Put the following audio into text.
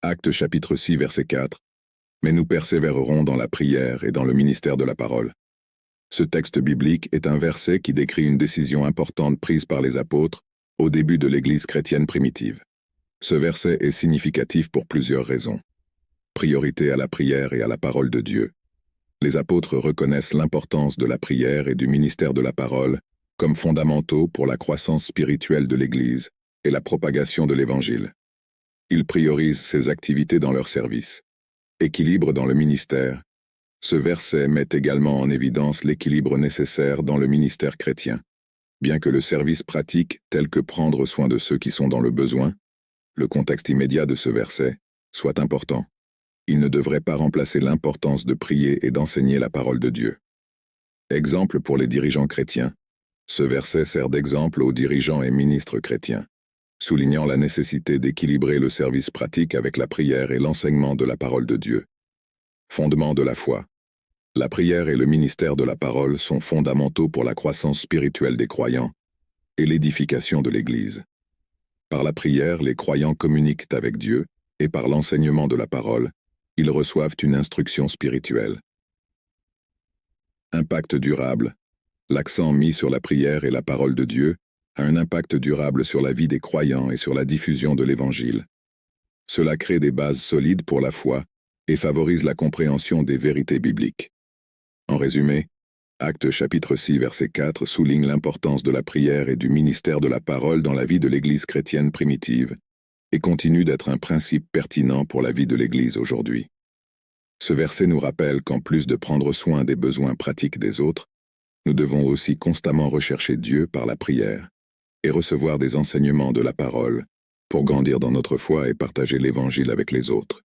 Actes chapitre 6 verset 4. Mais nous persévérerons dans la prière et dans le ministère de la parole. Ce texte biblique est un verset qui décrit une décision importante prise par les apôtres au début de l'Église chrétienne primitive. Ce verset est significatif pour plusieurs raisons. Priorité à la prière et à la parole de Dieu. Les apôtres reconnaissent l'importance de la prière et du ministère de la parole comme fondamentaux pour la croissance spirituelle de l'Église et la propagation de l'Évangile. Ils priorisent ces activités dans leur service. Équilibre dans le ministère. Ce verset met également en évidence l'équilibre nécessaire dans le ministère chrétien. Bien que le service pratique, tel que prendre soin de ceux qui sont dans le besoin, le contexte immédiat de ce verset, soit important, il ne devrait pas remplacer l'importance de prier et d'enseigner la parole de Dieu. Exemple pour les dirigeants chrétiens. Ce verset sert d'exemple aux dirigeants et ministres chrétiens, soulignant la nécessité d'équilibrer le service pratique avec la prière et l'enseignement de la parole de Dieu. Fondement de la foi. La prière et le ministère de la parole sont fondamentaux pour la croissance spirituelle des croyants et l'édification de l'Église. Par la prière, les croyants communiquent avec Dieu, et par l'enseignement de la parole, ils reçoivent une instruction spirituelle. Impact durable. L'accent mis sur la prière et la parole de Dieu a un impact durable sur la vie des croyants et sur la diffusion de l'Évangile. Cela crée des bases solides pour la foi et favorise la compréhension des vérités bibliques. En résumé, Actes chapitre 6 verset 4 souligne l'importance de la prière et du ministère de la parole dans la vie de l'Église chrétienne primitive et continue d'être un principe pertinent pour la vie de l'Église aujourd'hui. Ce verset nous rappelle qu'en plus de prendre soin des besoins pratiques des autres, nous devons aussi constamment rechercher Dieu par la prière et recevoir des enseignements de la parole pour grandir dans notre foi et partager l'Évangile avec les autres.